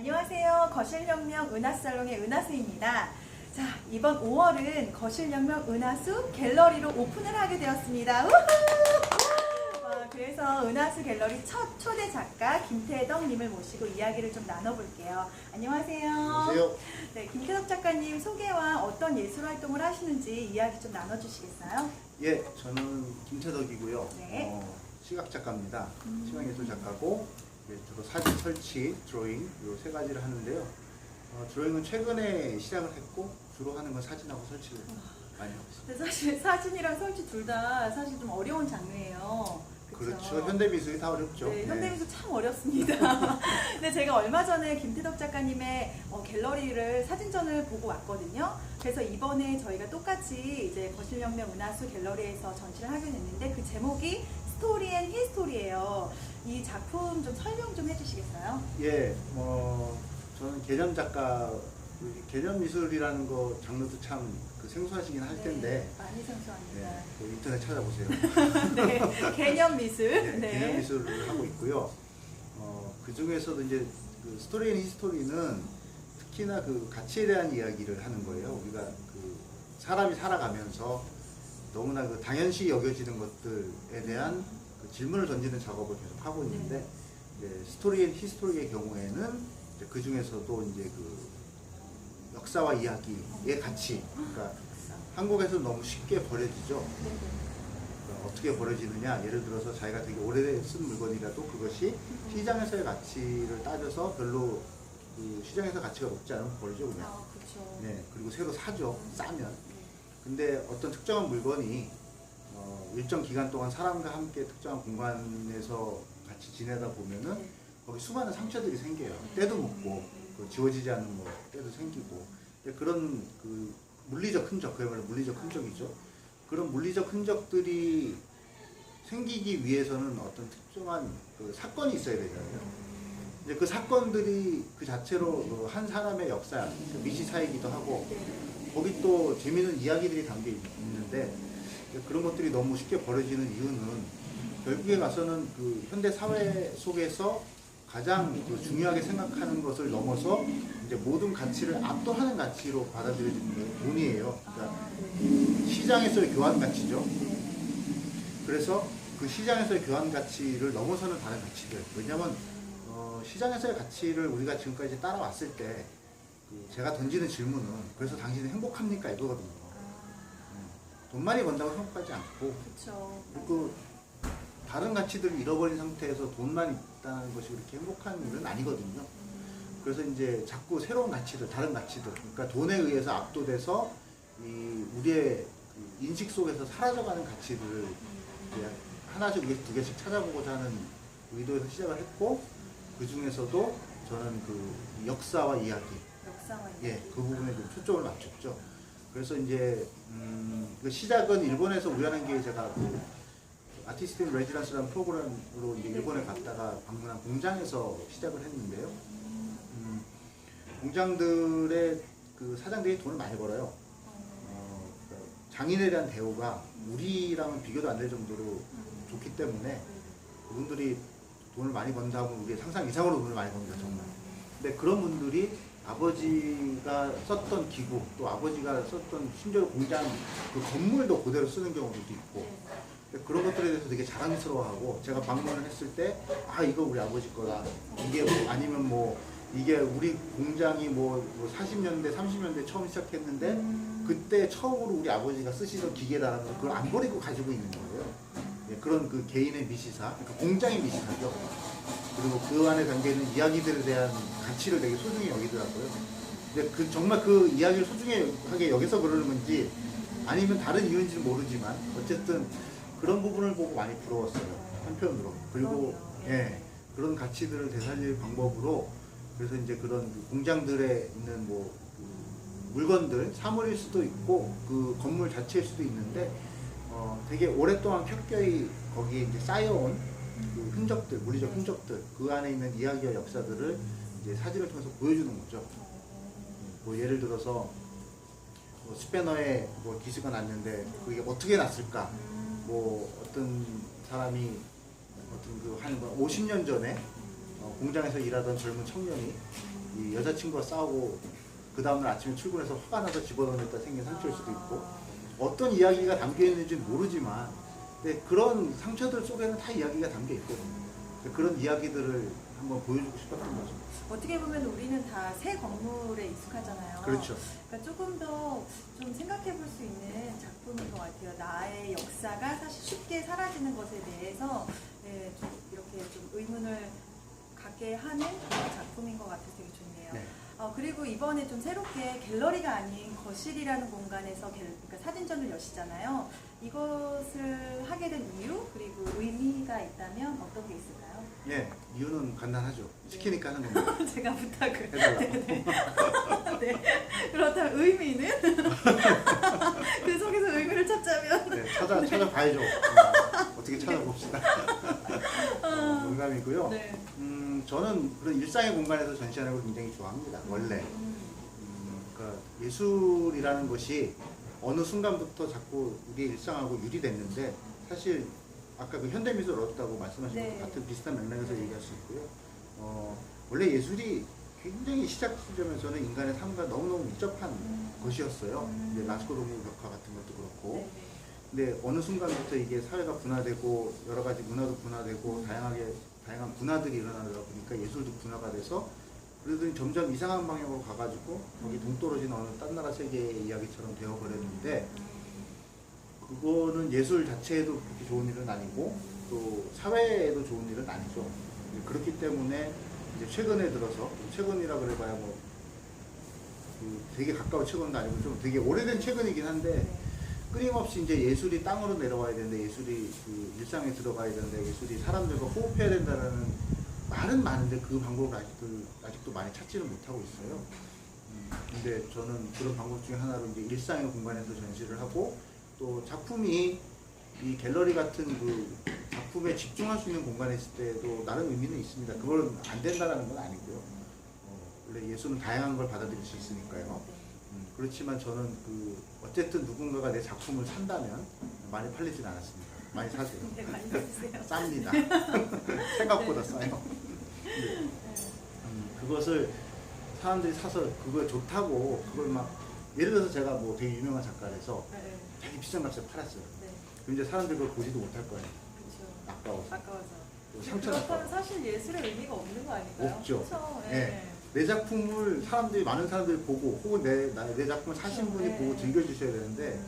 안녕하세요. 거실혁명 은하살롱의 은하수입니다. 자, 이번 5월은 거실혁명 은하수 갤러리로 오픈을 하게 되었습니다. 우후! 그래서 은하수 갤러리 첫 초대 작가 김태덕님을 모시고 이야기를 좀 나눠볼게요. 안녕하세요. 안녕하세요. 네, 김태덕 작가님 소개와 어떤 예술 활동을 하시는지 이야기 좀 나눠주시겠어요? 예, 저는 김태덕이고요. 네. 시각 작가입니다. 시각예술 작가고 주로 사진 설치, 드로잉 이 세 가지를 하는데요. 드로잉은 최근에 시작을 했고 주로 하는 건 사진하고 설치를 많이 하고 있습니다. 근데 사실 사진이랑 설치 둘 다 사실 좀 어려운 장르예요. 그렇죠. 현대미술이 다 어렵죠. 네, 현대미술 참 어렵습니다. 근데 제가 얼마 전에 김태덕 작가님의 갤러리를 사진전을 보고 왔거든요. 그래서 이번에 저희가 똑같이 이제 거실혁명 은하수 갤러리에서 전시를 하게 됐는데 그 제목이 스토리 앤 히스토리예요. 이 작품 좀 설명 좀 해주시겠어요? 예, 저는 개념 작가, 개념 미술이라는 거 장르도 참 생소하시긴 할 텐데. 많이 생소합니다. 네, 인터넷 찾아보세요. 네, 개념 미술. 네, 개념 미술을 하고 있고요. 그 중에서도 이제 그 스토리 앤 히스토리는 특히나 그 가치에 대한 이야기를 하는 거예요. 우리가 그 사람이 살아가면서 너무나 그 당연시 여겨지는 것들에 대한 그 질문을 던지는 작업을 계속 하고 있는데, 이제 스토리 앤 히스토리의 경우에는 이제 그 중에서도 이제 그 역사와 이야기의 가치, 그러니까 한국에서 너무 쉽게 버려지죠. 그러니까 어떻게 버려지느냐, 예를 들어서 자기가 되게 오래 쓴 물건이라도 그것이 시장에서의 가치를 따져서 별로 그 시장에서 가치가 높지 않으면 버리죠, 그냥. 그렇죠. 네, 그리고 새로 사죠, 싸면. 근데 어떤 특정한 물건이 일정 기간 동안 사람과 함께 특정한 공간에서 같이 지내다 보면은 거기 수많은 상처들이 생겨요. 때도 묻고 지워지지 않는 뭐 때도 생기고. 그런 그 물리적 흔적, 그야말로 물리적 흔적이죠. 그런 물리적 흔적들이 생기기 위해서는 어떤 특정한 그 사건이 있어야 되잖아요. 이제 그 사건들이 그 자체로 한 사람의 역사, 미시사이기도 하고, 거기 또 재미있는 이야기들이 담겨 있는데, 그런 것들이 너무 쉽게 벌어지는 이유는 결국에 가서는 그 현대 사회 속에서 가장 그 중요하게 생각하는 것을 넘어서 이제 모든 가치를 압도하는 가치로 받아들여지는 게 돈이에요. 그러니까 시장에서의 교환 가치죠. 그래서 그 시장에서의 교환 가치를 넘어서는 다른 가치들. 왜냐하면 시장에서의 가치를 우리가 지금까지 따라왔을 때 제가 던지는 질문은 그래서 당신은 행복합니까? 이거거든요. 돈 많이 번다고 행복하지 않고, 그렇죠. 그리고 다른 가치들을 잃어버린 상태에서 돈만 있다는 것이 그렇게 행복한 일은 아니거든요. 그래서 이제 자꾸 새로운 가치들, 다른 가치들, 그러니까 돈에 의해서 압도돼서 우리의 인식 속에서 사라져가는 가치들을 이제 하나씩, 두 개씩 찾아보고자 하는 의도에서 시작을 했고, 그 중에서도 저는 그 역사와 이야기, 그 부분에 좀 초점을 맞췄죠. 그래서 이제 그 시작은 일본에서 우연한 게 제가 그 아티스트 인 레지던스라는 프로그램으로 이제 일본에 갔다가 방문한 공장에서 시작을 했는데요. 공장들의 그 사장들이 돈을 많이 벌어요. 장인에 대한 대우가 우리랑은 비교도 안 될 정도로 좋기 때문에 그분들이 돈을 많이 번다고 우리의 상상 이상으로 돈을 많이 법니다, 정말. 근데 그런 분들이 아버지가 썼던 기구, 또 아버지가 썼던 심지어 공장 그 건물도 그대로 쓰는 경우도 있고, 그런 것들에 대해서 되게 자랑스러워하고, 제가 방문을 했을 때 이거 우리 아버지 거다, 이게 아니면 뭐 이게 우리 공장이 뭐 40년대 30년대 처음 시작했는데 그때 처음으로 우리 아버지가 쓰시던 기계라는 걸 그걸 안 버리고 가지고 있는 거예요. 그런 그 개인의 미시사, 그러니까 공장의 미시사죠. 그리고 그 안에 담겨있는 이야기들에 대한 가치를 되게 소중히 여기더라고요. 근데 정말 그 이야기를 소중하게 여기서 그러는 건지 아니면 다른 이유인지는 모르지만 어쨌든 그런 부분을 보고 많이 부러웠어요, 한편으로. 그리고 그런 가치들을 되살릴 방법으로, 그래서 이제 그런 그 공장들에 있는 뭐 그 물건들, 사물일 수도 있고 그 건물 자체일 수도 있는데 되게 오랫동안 켜켜이 거기에 이제 쌓여온 그 흔적들, 물리적 흔적들, 그 안에 있는 이야기와 역사들을 이제 사진을 통해서 보여주는 거죠. 뭐 예를 들어서 뭐 스패너에 뭐 기스가 났는데 그게 어떻게 났을까? 뭐 어떤 사람이 어떤 그 한 50년 전에 공장에서 일하던 젊은 청년이 이 여자친구와 싸우고 그 다음날 아침에 출근해서 화가 나서 집어넣었다 생긴 상처일 수도 있고 어떤 이야기가 담겨 있는지는 모르지만 근데 그런 상처들 속에는 다 이야기가 담겨 있거든요. 그런 이야기들을 한번 보여주고 싶었던 거죠. 어떻게 보면 우리는 다 새 건물에 익숙하잖아요. 그렇죠. 그러니까 조금 더 좀 생각해 볼 수 있는 작품인 것 같아요. 나의 역사가 사실 쉽게 사라지는 것에 대해서 네, 좀 이렇게 좀 의문을 갖게 하는 그런 작품인 것 같아서 되게 좋네요. 네. 그리고 이번에 좀 새롭게 갤러리가 아닌 거실이라는 공간에서 그러니까 사진전을 여시잖아요. 이것을 하게 된 이유 그리고 의미가 있다면 어떤 게 있을까요? 네, 이유는 간단하죠. 시키니까 하는 겁니다. 제가 부탁을 해달라고. 네. 그렇다면 의미는? 그 속에서 의미를 찾자면 네, 찾아봐야죠. 어떻게 찾아봅시다. 농담이고요. 네. 저는 그런 일상의 공간에서 전시하는 걸 굉장히 좋아합니다. 원래. 그러니까 예술이라는 것이 어느 순간부터 자꾸 우리의 일상하고 유리됐는데 사실 아까 그 현대미술 어렵다고 말씀하신 네. 것 같은 비슷한 맥락에서 얘기할 수 있고요. 원래 예술이 굉장히 시작 시점에서는 인간의 삶과 너무너무 밀접한 것이었어요. 이제 라스코 동물 벽화 같은 것도 그렇고. 네. 근데 어느 순간부터 이게 사회가 분화되고 여러 가지 문화도 분화되고 다양한 분화들이 일어나다 보니까 예술도 분화가 돼서 그러더니 점점 이상한 방향으로 가가지고 거기 동떨어진 어느 딴 나라 세계의 이야기처럼 되어버렸는데 그거는 예술 자체에도 그렇게 좋은 일은 아니고 또 사회에도 좋은 일은 아니죠. 그렇기 때문에 이제 최근에 들어서 최근이라 그래봐야 뭐 되게 가까운 최근도 아니고 좀 되게 오래된 최근이긴 한데 끊임없이 이제 예술이 땅으로 내려와야 되는데 예술이 그 일상에 들어가야 되는데 예술이 사람들과 호흡해야 된다는 말은 많은데 그 방법을 아직도 많이 찾지는 못하고 있어요. 근데 저는 그런 방법 중에 하나로 이제 일상의 공간에서 전시를 하고 또 작품이 이 갤러리 같은 그 작품에 집중할 수 있는 공간에 있을 때도 나름 의미는 있습니다. 그걸 안 된다는 건 아니고요. 원래 예술은 다양한 걸 받아들일 수 있으니까요. 그렇지만 저는 어쨌든 누군가가 내 작품을 산다면 많이 팔리진 않았습니다. 많이 사세요. 네, 많이 사주세요. 쌉니다. 생각보다 싸요. 네. 그것을 사람들이 사서 그거 좋다고 그걸 막 예를 들어서 제가 뭐 되게 유명한 작가라서 네. 되게 비싼 값에 팔았어요. 네. 그럼 이제 사람들이 그걸 보지도 못할 거예요. 그렇죠. 아까워서. 아까워서. 상처가 그렇다면 사실 예술의 의미가 없는 거 아닐까요? 없죠. 그렇죠. 네. 내 작품을 많은 사람들이 보고 혹은 내 작품을 사신 분이 네. 보고 즐겨주셔야 되는데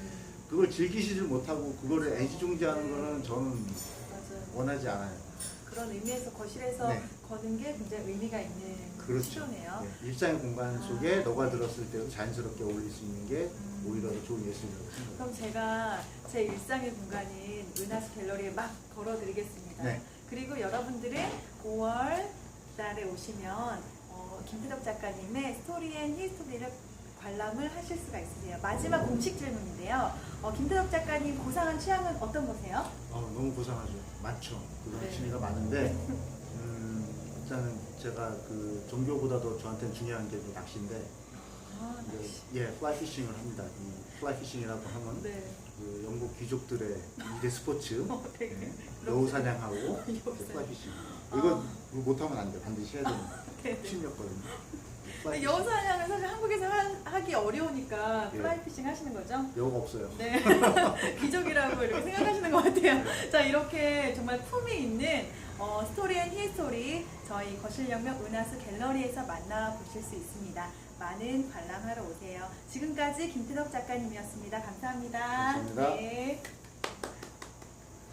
그걸 즐기시질 못하고 그거를 애지중지하는 거는 저는 맞아요. 원하지 않아요. 그런 의미에서 거실에서 네. 거는 게 굉장히 의미가 있는 그렇죠. 시도네요. 네. 일상의 공간 속에 녹아들었을 때도 자연스럽게 어울릴 수 있는 게 오히려 더 좋은 예술이라고 생각합니다. 그럼 제가 제 일상의 공간인 은하수 갤러리에 막 걸어드리겠습니다. 네. 그리고 여러분들은 5월 달에 오시면 김태덕 작가님의 스토리 앤 히스토리를 관람을 하실 수가 있으세요. 마지막 공식 질문인데요. 김태덕 작가님 고상한 취향은 어떤 거세요? 너무 고상하죠. 많죠. 그런 네. 취미가 많은데 일단은 제가 그 종교보다도 저한테는 중요한 게 낚시인데 플라이피싱을 합니다. 이 플라이피싱이라고 하면 네. 그 영국 귀족들의 2대 스포츠 되게 여우 사냥하고 여우 사냥. 플라이피싱 이거 못하면 안 돼요. 반드시 해야 됩니다. 네. 취미였거든요. 여우 사냥은 사실 한국에서 하기 어려우니까 예. 플라이피싱 하시는 거죠? 여우가 없어요. 네. 귀족이라고 이렇게 생각하시는 것 같아요. 자, 이렇게 정말 품이 있는 스토리 앤 히스토리 저희 거실혁명 은하수 갤러리에서 만나보실 수 있습니다. 많은 관람하러 오세요. 지금까지 김태덕 작가님이었습니다. 감사합니다. 감사합니다.